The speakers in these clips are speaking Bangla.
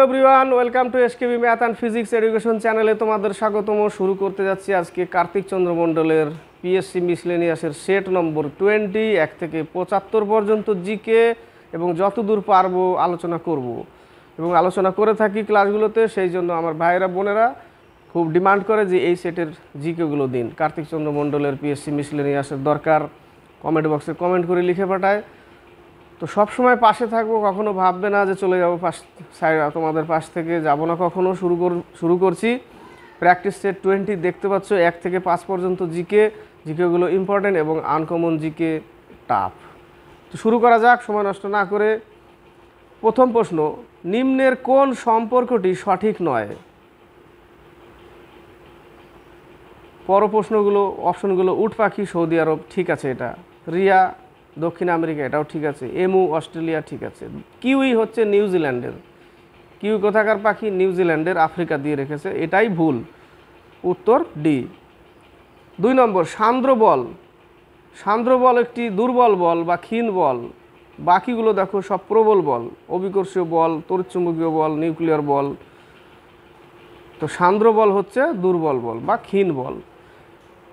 Everyone, welcome to SKB math and physics education চ্যানেলে তোমাদের স্বাগতম। শুরু করতে যাচ্ছি আজকে কার্তিক চন্দ্র মণ্ডলের পিএসসি মিসলেনিয়াসের সেট নম্বর 20 1 থেকে 75 পর্যন্ত জিকে এবং যতদূর পারবো আলোচনা করব এবং আলোচনা করে থাকি ক্লাসগুলোতে। সেই জন্য আমার ভাইয়েরা বোনেরা খুব ডিমান্ড করে যে এই সেটের জিকেগুলো দিন, কার্তিক চন্দ্র মণ্ডলের পিএসসি মিসলেনিয়াসের দরকার। কমেন্ট বক্সে কমেন্ট করে লিখে পাঠায়। তো সব সময় পাশে থাকবো, কখনো ভাববে না যে চলে যাবো তোমাদের পাশ থেকে, যাব না কখনো। শুরু করছি প্র্যাকটিস সেট 20। দেখতে পাচ্ছ 1 থেকে 5 পর্যন্ত জিকেগুলো ইম্পর্টেন্ট এবং আনকমন জিকে টাফ। তো শুরু করা যাক সময় নষ্ট না করে। প্রথম প্রশ্ন, নিম্নের কোন সম্পর্কটি সঠিক নয়? পর প্রশ্নগুলো অপশনগুলো, উট পাখি সৌদি আরব ঠিক আছে, এটা রিয়া দক্ষিণ আমেরিকা এটাও ঠিক আছে, এমু অস্ট্রেলিয়া ঠিক আছে, কিউই হচ্ছে নিউজিল্যান্ডের, কিউ কোথাকার পাখি? নিউজিল্যান্ডের, আফ্রিকা দিয়ে রেখেছে, এটাই ভুল, উত্তর ডি। 2 নম্বর, সান্দ্র বল একটি দুর্বল বল বা ক্ষীণ বল, বাকিগুলো দেখো সব প্রবল বল, অভিকর্ষীয় বল, তড়িৎচুম্বকীয় বল, নিউক্লিয়ার বল। তো সান্দ্র বল হচ্ছে দুর্বল বল বা ক্ষীণ বল,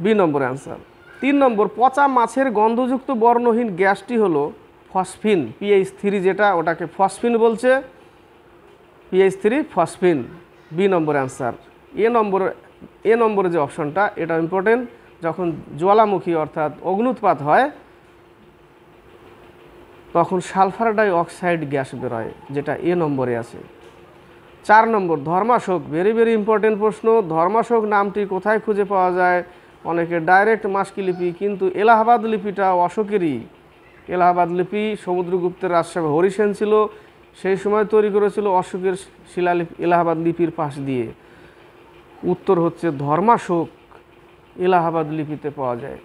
বি নম্বর অ্যান্সার। 3 নম্বর, পচা মাছের গন্ধযুক্ত বর্ণহীন গ্যাসটি হলো ফসফিন, PH3 যেটা, ওটাকে ফসফিন বলছে, PH3 phosphine, B number answer. এ নম্বরে যে অপশনটা এটা ইম্পর্টেন্ট, যখন জ্বালামুখী অর্থাৎ অগ্নুৎপাত হয় তখন সালফার ডাই অক্সাইড গ্যাস বেরোয়, যেটা এ নম্বরে আছে। 4 নম্বর, ধর্মাশোক, ভেরি ভেরি ইম্পর্টেন্ট প্রশ্ন। ধর্মাশোক নামটি কোথায় খুঁজে পাওয়া যায়? অনেকে ডাইরেক্ট মাস্কি লিপি, কিন্তু এলাহাবাদ লিপিটা অশোকেরই। এলাহাবাদ লিপি সমুদ্রগুপ্তের রাজসভা হরিসেন ছিল, সেই সময় তৈরি করেছিল অশোকের শিলালিপি এলাহাবাদ লিপির পাশ দিয়ে। উত্তর হচ্ছে ধর্মাশোক এলাহাবাদ লিপিতে পাওয়া যায়,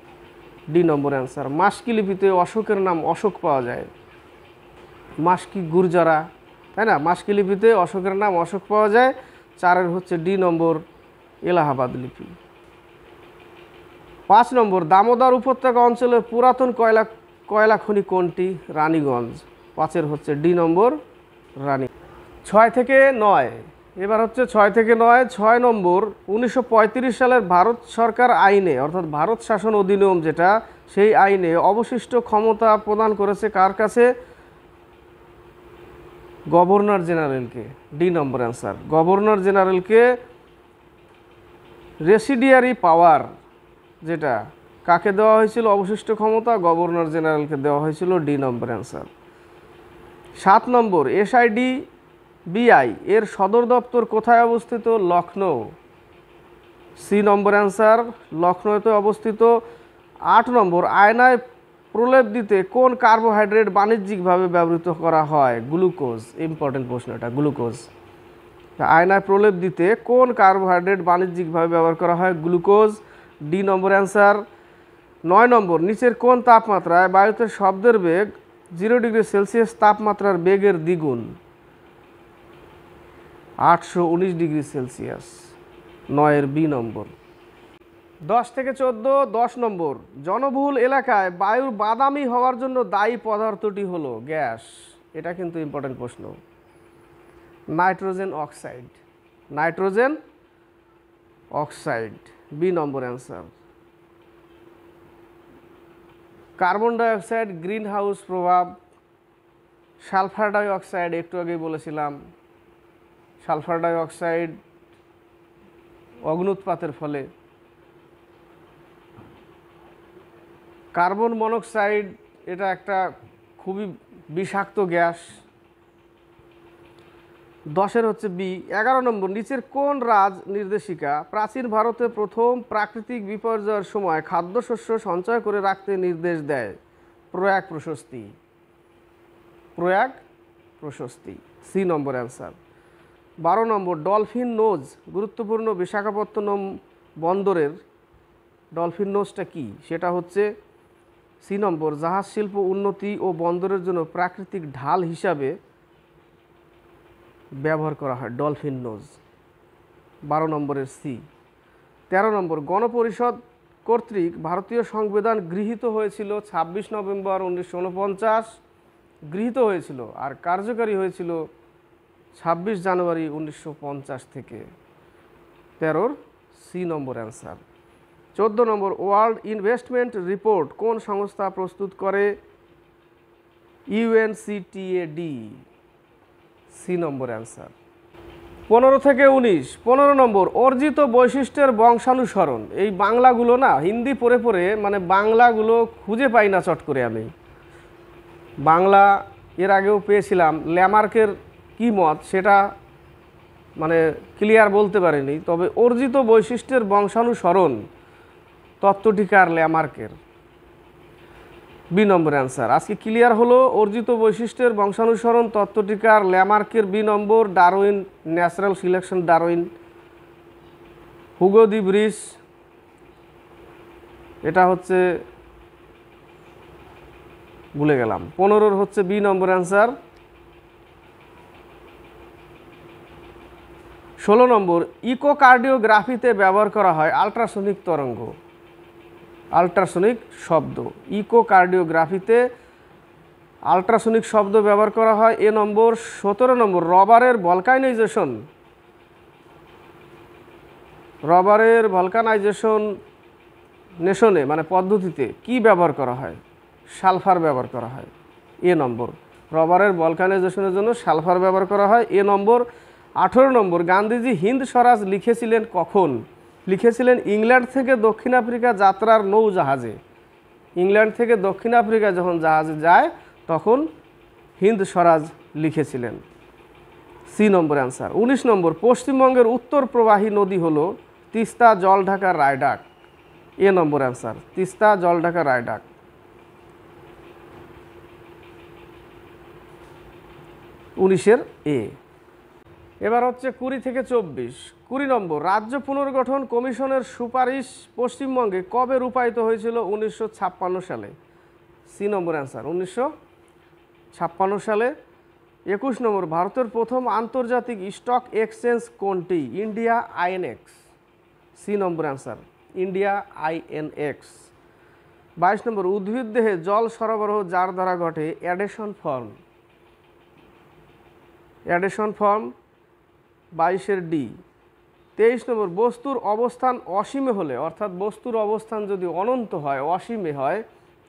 ডি নম্বর অ্যান্সার। মাস্কি লিপিতে অশোকের নাম অশোক পাওয়া যায়, মাস্কি গুর্জারা, তাই না? মাস্কি লিপিতে অশোকের নাম অশোক পাওয়া যায়। 4 হচ্ছে ডি নম্বর এলাহাবাদ লিপি। 5 নম্বর, দামোদর উপত্যকা অঞ্চলের পুরাতন কয়লা খনি কোনটি? রানীগঞ্জ। 5 হচ্ছে ডি নম্বর রানী। 6 থেকে 9, এবার হচ্ছে 6 থেকে 9। 6 নম্বর, 1935 সালের ভারত সরকার আইনে অর্থাৎ ভারত শাসন অধিনিয়ম যেটা, সেই আইনে অবশিষ্ট ক্ষমতা প্রদান করেছে কার কাছে? Governor জেনারেলকে, D number answer. Governor জেনারেলকে রেসিডিয়ারি পাওয়ার যেটা, কাকে দেওয়া হয়েছিল অবশিষ্ট ক্ষমতা? গভর্নর জেনারেলকে দেওয়া হয়েছিল, ডি নম্বর অ্যান্সার। 7 নম্বর, SIDBI এর সদর দপ্তর কোথায় অবস্থিত? লখনৌ, সি নম্বর অ্যান্সার, লখনৌতে অবস্থিত। 8 নম্বর, আয়নায় প্রলেপ দিতে কোন কার্বোহাইড্রেট বাণিজ্যিকভাবে ব্যবহৃত করা হয়? গ্লুকোজ, ইম্পর্টেন্ট প্রশ্ন এটা, গ্লুকোজ। আয়নায় প্রলেপ দিতে কোন কার্বোহাইড্রেট বাণিজ্যিকভাবে ব্যবহার করা হয়? Glucose, D number answer. 9 নম্বর, নিচের কোন তাপমাত্রায় বায়ুতে শব্দের বেগ 0 ডিগ্রি সেলসিয়াস তাপমাত্রার বেগের দ্বিগুণ? 819 ডিগ্রি সেলসিয়াস, 9 বি নম্বর। 10 থেকে 14, 10 নম্বর, জনবহুল এলাকায় বায়ুর বাদামি হওয়ার জন্য দায়ী পদার্থটি হলো গ্যাস, এটা কিন্তু ইম্পর্টেন্ট প্রশ্ন। Nitrogen oxide, B number answer. Carbon dioxide greenhouse প্রভাব, সালফার ডাই অক্সাইড একটু আগেই বলেছিলাম, সালফার ডাই অক্সাইড অগ্নুৎপাতের ফলে। কার্বন মনোক্সাইড এটা একটা খুবই বিষাক্ত গ্যাস। 10 হচ্ছে বি। 11 নম্বর, নিচের কোন রাজ নির্দেশিকা প্রাচীন ভারতে প্রথম প্রাকৃতিক বিপর্যয়ের সময় খাদ্যশস্য সঞ্চয় করে রাখতে নির্দেশ দেয়? Prayag প্রশস্তি, C number answer. 12 নম্বর, ডলফিন নোজ গুরুত্বপূর্ণ বিশাখাপত্তনম বন্দরের ডলফিন নোজটা কি? সেটা হচ্ছে সি নম্বর, জাহাজ শিল্প উন্নতি ও বন্দরের জন্য প্রাকৃতিক ঢাল হিসাবে ব্যবহার করা হয় ডলফিন নোজ, 12 নম্বরের সি। 13 নম্বর, গণপরিষদ কর্তৃক ভারতীয় সংবিধান গৃহীত হয়েছিল 26 নভেম্বর 1949, গৃহীত হয়েছিল, আর কার্যকারী হয়েছিল 26 জানুয়ারি 1950 থেকে। 13-র সি নম্বর অ্যান্সার। 14 নম্বর, ওয়ার্ল্ড ইনভেস্টমেন্ট রিপোর্ট কোন সংস্থা প্রস্তুত করে? UNCTAD, C number answer. 15 থেকে 19, 15 নম্বর, অর্জিত বৈশিষ্ট্যের বংশানুসরণ। এই বাংলাগুলো না হিন্দি পড়ে পড়ে মানে বাংলাগুলো খুঁজে পাই না চট করে আমি। বাংলা এর আগেও পেয়েছিলাম, ল্যামার্কের কি মত সেটা মানে ক্লিয়ার বলতে পারিনি, তবে অর্জিত বৈশিষ্ট্যের বংশানুসরণ তত্ত্বটিকার ল্যামার্কের, বি নম্বর অ্যান্সার। আজকে ক্লিয়ার হলো অর্জিত বৈশিষ্ট্যের বংশানুসরণ তত্ত্বটিকার ল্যামার্কের, B number. Darwin, natural selection Darwin. Hugo de Vries, এটা হচ্ছে ভুলে গেলাম। 15-র হচ্ছে বি নম্বর অ্যান্সার। 16 নম্বর, ইকোকার্ডিওগ্রাফিতে ব্যবহার করা হয় আল্ট্রাসনিক তরঙ্গ, আল্ট্রাসনিক শব্দ। ইকোকার্ডিওগ্রাফিতে আল্ট্রাসনিক শব্দ ব্যবহার করা হয়, এ নম্বর। 17 নম্বর, রবারের ভলকানাইজেশন, রবারের ভলকানাইজেশন নেশনে মানে পদ্ধতিতে কি ব্যবহার করা হয়? সালফার ব্যবহার করা হয়, এ নম্বর। রবারের ভলকানাইজেশনের জন্য সালফার ব্যবহার করা হয়, এ নম্বর। 18 নম্বর, গান্ধীজি হিন্দ স্বরাজ লিখেছিলেন কখন? লিখেছিলেন ইংল্যান্ড থেকে দক্ষিণ আফ্রিকা যাত্রার নৌজাহাজে। ইংল্যান্ড থেকে দক্ষিণ আফ্রিকা যখন জাহাজে যায় তখন হিন্দ স্বরাজ লিখেছিলেন, সি নম্বর অ্যান্সার। 19 নম্বর, পশ্চিমবঙ্গের উত্তর প্রবাহী নদী হলো তিস্তা, জলঢাকা, রায়ডাক, এ নম্বর অ্যান্সার। তিস্তা, জলঢাকা, রায়ডাক। 19-এর এ। এবার হচ্ছে 20 থেকে 24। 20 নম্বর, রাজ্য পুনর্গঠন কমিশনের সুপারিশ পশ্চিমবঙ্গে কবে রূপায়িত হয়েছিল? 1956 সালে, সি নম্বর অ্যান্সার। 1956 সালে। 21 নম্বর, ভারতের প্রথম আন্তর্জাতিক স্টক এক্সচেঞ্জ কোনটি? India INX, C number answer. India INX. 22 নম্বর, উদ্ভিদ দেহে জল সরবরাহ যার দ্বারা ঘটে? অ্যাডেশন ফর্ম, অ্যাডেশন ফর্ম, 22-এর ডি। 23 নম্বর, বস্তুর অবস্থান অসীমে হলে, অর্থাৎ বস্তুর অবস্থান যদি অনন্ত হয়, অসীমে হয়,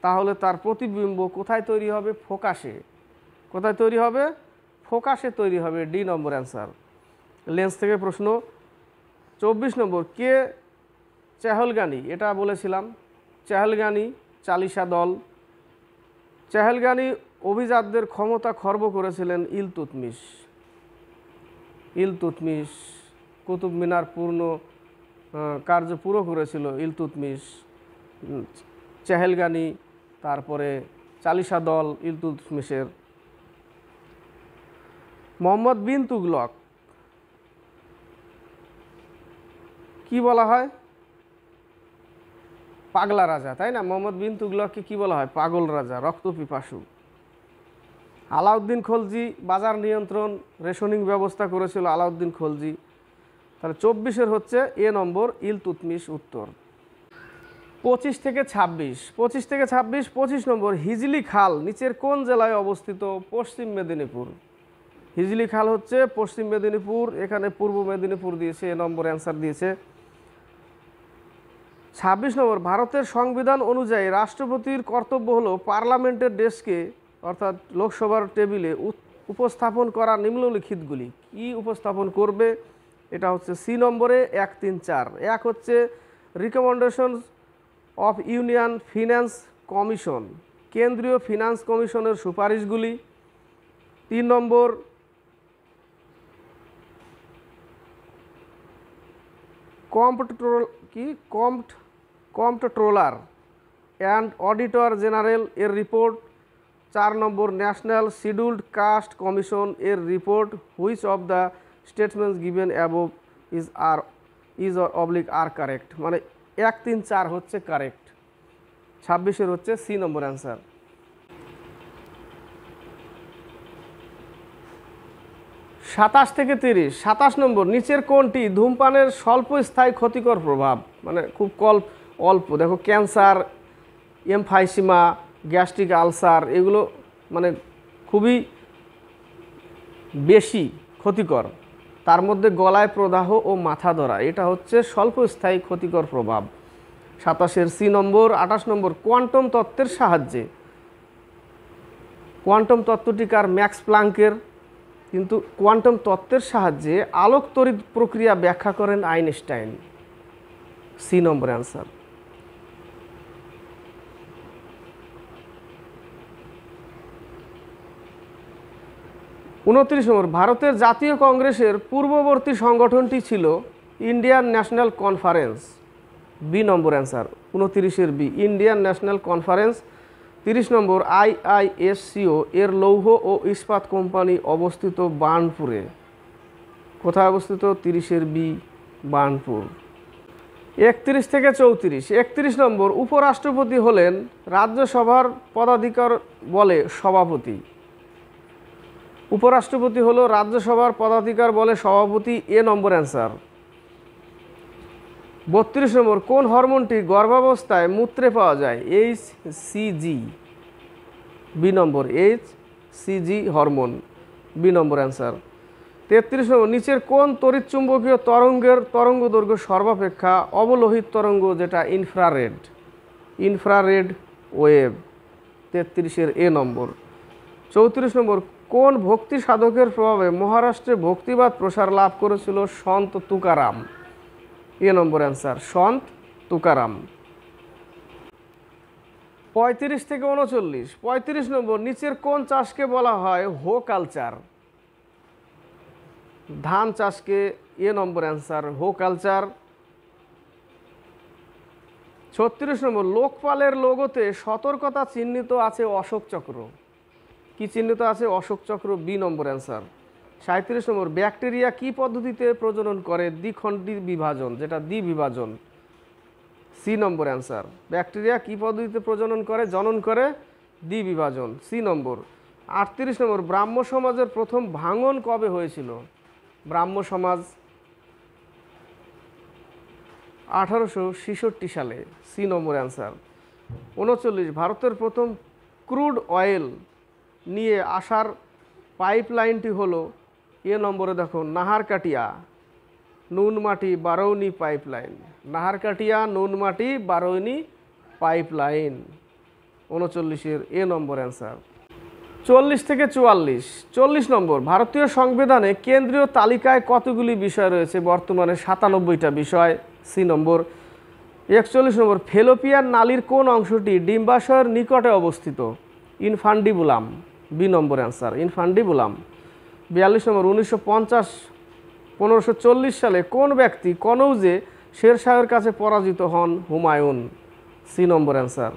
তাহলে তার প্রতিবিম্ব কোথায় তৈরি হবে? ফোকাসে। কোথায় তৈরি হবে? ফোকাসে তৈরি হবে, ডি নম্বর অ্যান্সার। লেন্স থেকে প্রশ্ন। 24 নম্বর, কে চেহলগানি? এটা বলেছিলাম, চেহলগানি চালিসা দল। চেহলগানি অভিজাতদের ক্ষমতা খর্ব করেছিলেন ইলতুৎমিশ। ইলতুৎমিশ কুতুব মিনার কার্য পুরো করেছিল ইলতুৎমিশ। চেহলগানি, তারপরে চালিসা দল ইলতুৎমিশের। মোহাম্মদ বিন তুগলক কি বলা হয়? পাগলা রাজা, তাই না? মোহাম্মদ বিন তুগলককে কি বলা হয়? পাগল রাজা, রক্তপিপাসু। আলাউদ্দিন খলজি বাজার নিয়ন্ত্রণ, রেশনিং ব্যবস্থা করেছিল আলাউদ্দিন খলজি। তাহলে 24-এর হচ্ছে এ নম্বর, ইলতুৎমিশ উত্তর। 25 থেকে 26। 25 থেকে 26। 25 নম্বর, হিজলি খাল নিচের কোন জেলায় অবস্থিত? পশ্চিম মেদিনীপুর। হিজলি খাল হচ্ছে পশ্চিম মেদিনীপুর, এখানে পূর্ব মেদিনীপুর দিয়েছে, এ নম্বর অ্যান্সার দিয়েছে। 26 নম্বর, ভারতের সংবিধান অনুযায়ী রাষ্ট্রপতির কর্তব্য হলো পার্লামেন্টের ডেস্কে অর্থাৎ লোকসভার টেবিলে উপস্থাপন করা নিম্নলিখিতগুলি। কি উপস্থাপন করবে? এটা হচ্ছে সি নম্বরে 1, 3, 4। 1 হচ্ছে recommendation of union finance commission, কেন্দ্রীয় ফিনান্স কমিশনের সুপারিশগুলি। 3 নম্বর, কম্পট্রোলার অ্যান্ড অডিটর জেনারেল এর রিপোর্ট। 4 নম্বর, ন্যাশনাল শিডিউল্ড কাস্ট কমিশন এর রিপোর্ট। Which of the statements given above are correct? মানে 1, 3, 4 হচ্ছে কারেক্ট। 26-এর হচ্ছে সি নম্বর অ্যান্সার। 27 থেকে 30। 27 নম্বর, নিচের কোনটি ধূমপানের স্বল্পস্থায়ী ক্ষতিকর প্রভাব? মানে খুব অল্প। দেখো, ক্যান্সার, এমফাইসিমা, গ্যাস্ট্রিক আলসার, এগুলো মানে খুবই বেশি ক্ষতিকর, তার মধ্যে গলায় প্রদাহ ও মাথা ধরা, এটা হচ্ছে স্বল্পস্থায়ী ক্ষতিকর প্রভাব। 27-এর সি নম্বর। 28 নম্বর, কোয়ান্টাম তত্ত্বের সাহায্যে। কোয়ান্টাম তত্ত্বটি কার? ম্যাক্স প্লাঙ্কের, কিন্তু কোয়ান্টাম তত্ত্বের সাহায্যে আলোক তড়িৎ প্রক্রিয়া ব্যাখ্যা করেন Einstein. C number answer. 29 number, ভারতের জাতীয় কংগ্রেসের পূর্ববর্তী সংগঠনটি ছিল Indian national conference. B number answer. 29-এর B, Indian national conference. 30 number, IISCO এর লৌহ ও ইস্পাত কোম্পানি অবস্থিত বার্নপুরে। কোথায় অবস্থিত? 30-এর বি, বার্নপুর। 31 থেকে 34। 31 নম্বর, উপরাষ্ট্রপতি হলেন রাজ্যসভার পদাধিকার বলে সভাপতি। উপরাষ্ট্রপতি হলো রাজ্যসভার পদাধিকার বলে সভাপতি। এ নম্বর অ্যান্সার। 32 নম্বর, কোন হরমোনটি গর্ভাবস্থায় মূত্রে পাওয়া যায়? HCG। বি নম্বর, HCG hormone. B number answer. 33 নম্বর, নিচের কোন তড়িৎচুম্বকীয় তরঙ্গের তরঙ্গ দৈর্ঘ্য সর্বাপেক্ষা অবলোহিত তরঙ্গ, যেটা ইনফ্রারেড ওয়েভ। 33-এর এ নম্বর। 34 নম্বর, কোন ভক্তি সাধকের প্রভাবে মহারাষ্ট্রে ভক্তিবাদ প্রসার লাভ করেছিল? সন্ত তুকারাম। এ নম্বর অ্যান্সার, সন্ত তুকারাম। 35 থেকে 39। 35 নম্বর, নিচের কোন চাষকে বলা হয় হো কালচার? ধান চাষকে। এ নম্বর অ্যান্সার, হো কালচার। 36 নম্বর, লোকপালের লোগোতে সতর্কতা চিহ্নিত আছে অশোক চক্র। কি চিহ্নিত আছে? অশোক চক্র। B number answer. 37 নম্বর, ব্যাকটেরিয়া কি পদ্ধতিতে প্রজনন করে? দ্বিখণ্ডী বিভাজন, যেটা দ্বিবিভাজন। C number answer. ব্যাকটেরিয়া কি পদ্ধতিতে প্রজনন করে? জনন করে দ্বিবিভাজন। সি নম্বর। 38 নম্বর, ব্রাহ্ম সমাজের প্রথম ভাঙন কবে হয়েছিল? ব্রাহ্ম সমাজ 1866 সালে। C number answer. 39, ভারতের প্রথম ক্রুড অয়েল নিয়ে আসার পাইপলাইনটি হলো? এ নম্বরে দেখো, নাহারকাটিয়া নুনমাটি বারৌনি পাইপলাইন। নাহারকাটিয়া নুনমাটি বারৌনি পাইপলাইন। 39-এর এ নম্বর অ্যান্সার। 40 থেকে 44। 40 নম্বর, ভারতীয় সংবিধানে কেন্দ্রীয় তালিকায় কতগুলি বিষয় রয়েছে? বর্তমানে 97টা বিষয়। সি নম্বর। 41 নম্বর, ফেলোপিয়ান নালীর কোন অংশটি ডিম্বাশয়ের নিকটে অবস্থিত? Infundibulum. B number answer, infundibulum. 42 নম্বর, 1540 সালে কোন ব্যক্তি কনৌজে শেরশাহের কাছে পরাজিত হন? হুমায়ুন। C number answer.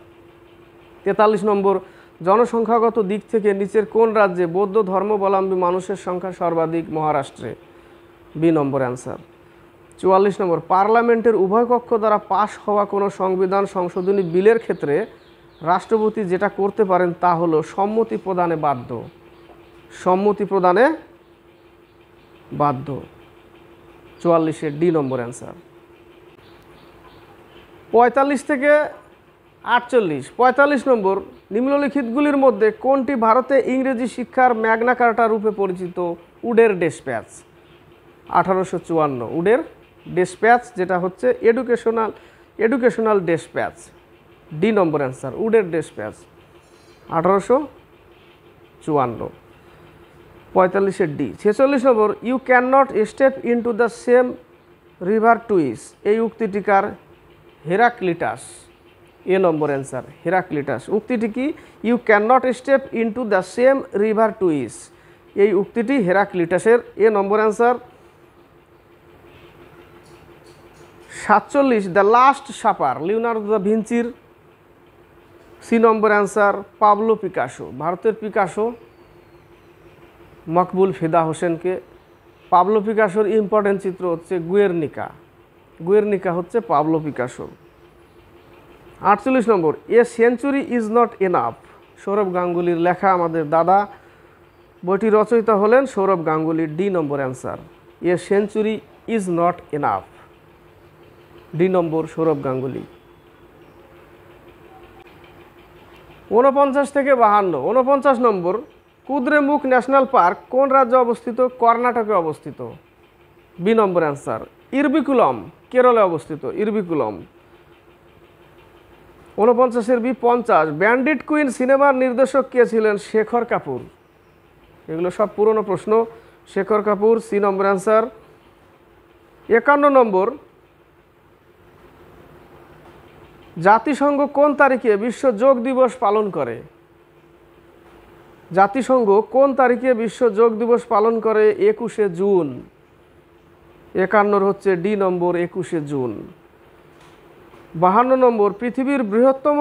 43 নম্বর, জনসংখ্যাগত দিক থেকে নিচের কোন রাজ্যে বৌদ্ধ ধর্মাবলম্বী মানুষের সংখ্যা সর্বাধিক? মহারাষ্ট্রে। B number answer. 44 নম্বর, পার্লামেন্টের উভয় কক্ষ দ্বারা পাশ হওয়া কোনো সংবিধান সংশোধনী বিলের ক্ষেত্রে রাষ্ট্রপতি যেটা করতে পারেন তা হলো সম্মতি প্রদানে বাধ্য। সম্মতি প্রদানে বাধ্য। 44-এর ডি নম্বর অ্যান্সার। 45 থেকে 48। 45 নম্বর, নিম্নলিখিতগুলির মধ্যে কোনটি ভারতে ইংরেজি শিক্ষার ম্যাগনা কার্টা রূপে পরিচিত? উডের ডেসপ্যাচ। 1854 উডের ডেসপ্যাচ, যেটা হচ্ছে educational despatch. D number answer, উডের ডেসপ্যাচ 1854। 45-এর D. 46 number, you can not step into the same river twice. এই উক্তিটিকার? Heraclitus. A number answer, Heraclitus. উক্তিটি কি? You can not step into the same river twice. এই উক্তিটি হেরাক্লিটাসের। A number answer. 47, the last supper Leonardo da ভিঞ্চির। C number answer, Pablo Picasso. ভারতের পিকাসো মকবুল ফিদা হোসেনকে। পাবলো পিকাসোর ইম্পর্টেন্ট চিত্র হচ্ছে গুয়ের্নিকা। গুয়ের্নিকা হচ্ছে Pablo Picasso. 48 number, a century is not enough. Sourav গাঙ্গুলির লেখা, আমাদের দাদা। বইটি রচয়িতা হলেন Sourav Ganguly. D number answer, a century is not enough. D number, Sourav Ganguly. 49 থেকে 52। 49 নম্বর, কুদ্রেমুখ ন্যাশনাল পার্ক কোন রাজ্যে অবস্থিত? কর্ণাটকে অবস্থিত। B number answer. ইরবিকুলম কেরলে অবস্থিত। ইরবিকুলম। 49-এর বি 50। ব্যান্ডিট কুইন সিনেমার নির্দেশক কে ছিলেন? শেখর কাপুর। এগুলো সব পুরনো প্রশ্ন। Shekhar Kapoor, C number answer. 51 নম্বর, জাতিসংঘ কোন তারিখে বিশ্ব যোগ দিবস পালন করে? জাতিসংঘ কোন তারিখে বিশ্ব যোগ দিবস পালন করে? 21শে জুন। 51 হচ্ছে ডি নম্বর, 21শে জুন। 52 নম্বর, পৃথিবীর বৃহত্তম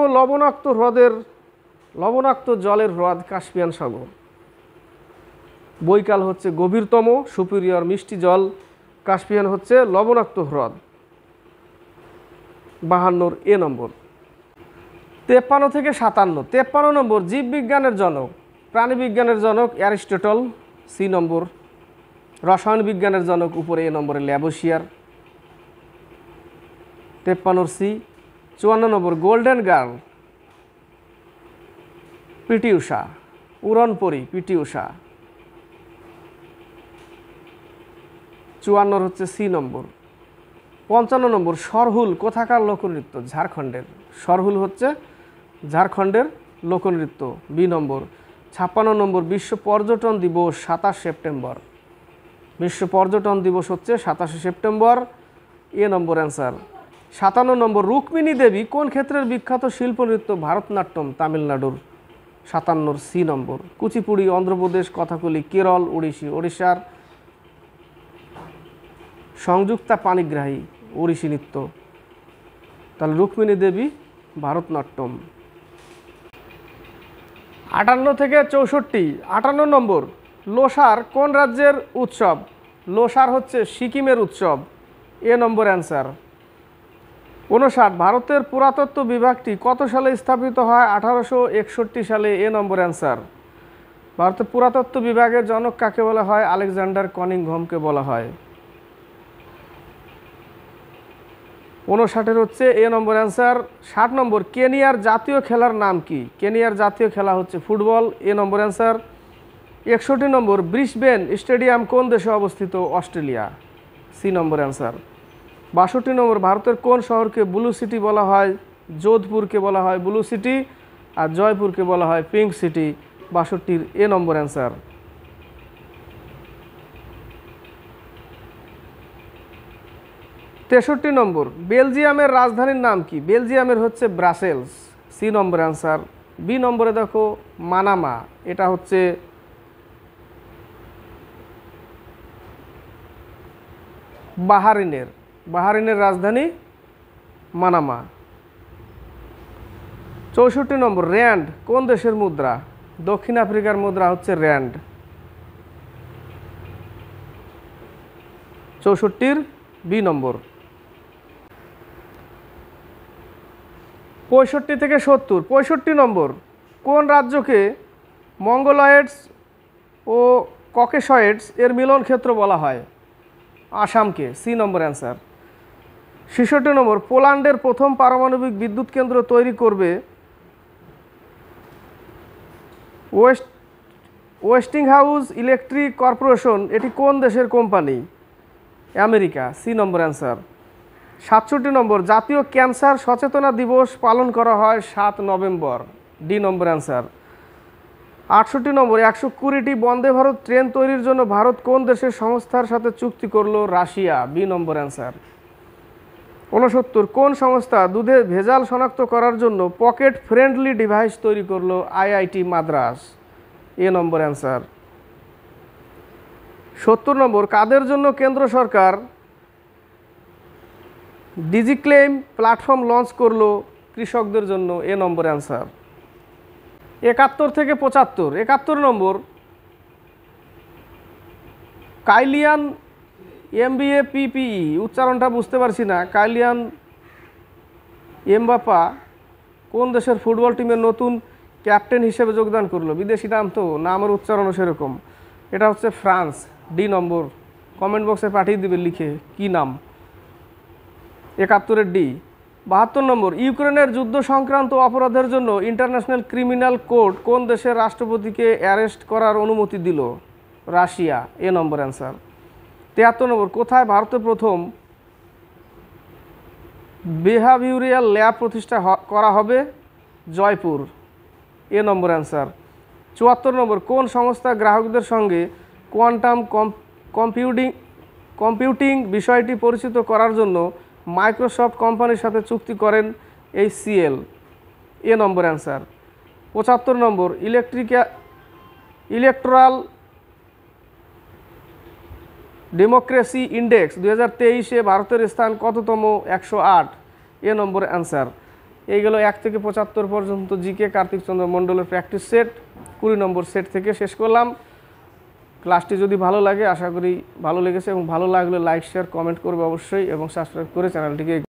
লবণাক্ত জলের হ্রদ কাস্পিয়ান সাগর। বৈকাল হচ্ছে গভীরতম, সুপিরিয়র মিষ্টি জল। কাস্পিয়ান হচ্ছে লবণাক্ত হ্রদ। 52 এ নম্বর। 53 থেকে 57। 53 নম্বর, জীববিজ্ঞানের জনক, প্রাণীবিজ্ঞানের জনক অ্যারিস্টটল। সি নম্বর। রসায়ন বিজ্ঞানের জনক উপরে এ নম্বরে Lavoisier. 53 C. 54 number, golden girl PT Usha, উড়নপরি পিটি ঊষা। 54 হচ্ছে সি নম্বর। 55 নম্বর, সরহুল কোথাকার লোকনৃত্য? ঝাড়খণ্ডের। সরহুল হচ্ছে ঝাড়খণ্ডের লোকনৃত্য। বি নম্বর। 56 নম্বর, বিশ্ব পর্যটন দিবস 27 সেপ্টেম্বর। বিশ্ব পর্যটন দিবস হচ্ছে 27 সেপ্টেম্বর। এ নম্বর অ্যান্সার। 57 নম্বর, রুক্মিণী দেবী কোন ক্ষেত্রের বিখ্যাত শিল্পনৃত্য? ভারতনাট্যম, তামিলনাড়ুর। 57 সি নম্বর। কুচিপুড়ি অন্ধ্রপ্রদেশ, কথাকলি কেরল, ওড়িশার। সংযুক্তা পাণিগ্রাহী ওড়িশি নৃত্য। তাহলে রুক্মিণী দেবী ভারতনাট্যম। 58 থেকে 64। 58 নম্বর, লোসার কোন রাজ্যের উৎসব? লোসার হচ্ছে সিকিমের উৎসব। এ নম্বর অ্যান্সার। 59, ভারতের পুরাতত্ত্ব বিভাগটি কত সালে স্থাপিত হয়? 1861 সালে। এ নম্বর অ্যান্সার। ভারতের পুরাতত্ত্ব বিভাগের জনক কাকে বলা হয়? আলেকজান্ডার কানিংহামকে বলা হয়। 59 হচ্ছে এ নম্বর অ্যান্সার। 60 নম্বর, কেনিয়ার জাতীয় খেলার নাম কি? কেনিয়ার জাতীয় খেলা হচ্ছে ফুটবল। এ নম্বর অ্যান্সার। 61 নম্বর, ব্রিসবেন স্টেডিয়াম কোন দেশে অবস্থিত? অস্ট্রেলিয়া। C number answer. 62 নম্বর, ভারতের কোন শহরকে ব্লু সিটি বলা হয়? যোধপুরকে বলা হয় ব্লু সিটি, আর জয়পুরকে বলা হয় পিঙ্ক সিটি। 62 এ নম্বর অ্যান্সার। 63 নম্বর, বেলজিয়ামের রাজধানীর নাম কি? বেলজিয়ামের হচ্ছে Brussels. C number answer. B নম্বরে দেখো মানামা, এটা হচ্ছে বাহারিনের রাজধানী মানামা। 64 নম্বর, র্যান্ড কোন দেশের মুদ্রা? দক্ষিণ আফ্রিকার মুদ্রা হচ্ছে র্যান্ড। 64 বি নম্বর। 65 থেকে 70। 65 নম্বর, কোন রাজ্যকে মঙ্গলয়েডস ও ককেশয়েডস এর মিলন ক্ষেত্র বলা হয়? আসামকে। C number answer. 66 নম্বর, পোল্যান্ডের প্রথম পারমাণবিক বিদ্যুৎ কেন্দ্র তৈরি করবে ওয়েস্টিংহাউস ইলেকট্রিক কর্পোরেশন। এটি কোন দেশের company? America. C number answer. 67 নম্বর, জাতীয় ক্যান্সার সচেতনা দিবস পালন করা হয় 7 নভেম্বর। D number answer. 68 নম্বর, 120টি বন্দে ভারত ট্রেন তৈরির জন্য ভারত কোন দেশের সংস্থার সাথে চুক্তি করলো? রাশিয়া। B number answer. 69, কোন সংস্থা দুধে ভেজাল শনাক্ত করার জন্য পকেট ফ্রেন্ডলি ডিভাইস তৈরি করলো? আইআইটি মাদ্রাস। এ নম্বর অ্যান্সার। 70 নম্বর, কাদের জন্য কেন্দ্র সরকার ডিজিক্লেম প্ল্যাটফর্ম লঞ্চ করলো? কৃষকদের জন্য। এ নম্বর অ্যান্সার। 71 থেকে 75। 71 নম্বর, কাইলিয়ান MBAPPE, উচ্চারণটা বুঝতে পারছি না। কাইলিয়ান এমবাপ্পা কোন দেশের ফুটবল টিমের নতুন ক্যাপ্টেন হিসেবে যোগদান করলো? বিদেশি নাম তো, নামের উচ্চারণও সেরকম। এটা হচ্ছে ফ্রান্স। ডি নম্বর। কমেন্ট বক্সে পাঠিয়ে দিবে লিখে কি নাম। 71 ডি। 72 নম্বর, ইউক্রেনের যুদ্ধ সংক্রান্ত অপরাধের জন্য ইন্টারন্যাশনাল ক্রিমিনাল কোর্ট কোন দেশের রাষ্ট্রপতিকে অ্যারেস্ট করার অনুমতি দিল? রাশিয়া। এ নম্বর অ্যান্সার। 73 নম্বর, কোথায় ভারতে প্রথম বিহেভিউরিয়াল ল্যাব প্রতিষ্ঠা করা হবে? জয়পুর। এ নম্বর অ্যান্সার। 74 নম্বর, কোন সংস্থা গ্রাহকদের সঙ্গে কোয়ান্টাম কম্পিউটিং বিষয়টি পরিচিত করার জন্য মাইক্রোসফট কোম্পানির সাথে চুক্তি করেন? HCL। এ নম্বর অ্যান্সার। 75 নম্বর, ইলেকট্রাল ডেমোক্রেসি ইন্ডেক্স 2023-এ ভারতের স্থান কততম? 108। এ নম্বর অ্যান্সার। এইগুলো 1 থেকে 75 পর্যন্ত জিকে কার্তিক চন্দ্র মণ্ডলের প্র্যাকটিস সেট 20 নম্বর সেট থেকে শেষ করলাম। ক্লাসটি যদি ভালো লাগে, আশা করি ভালো লেগেছে, এবং ভালো লাগলে লাইক শেয়ার কমেন্ট করবে অবশ্যই, এবং সাবস্ক্রাইব করে চ্যানেলটিকে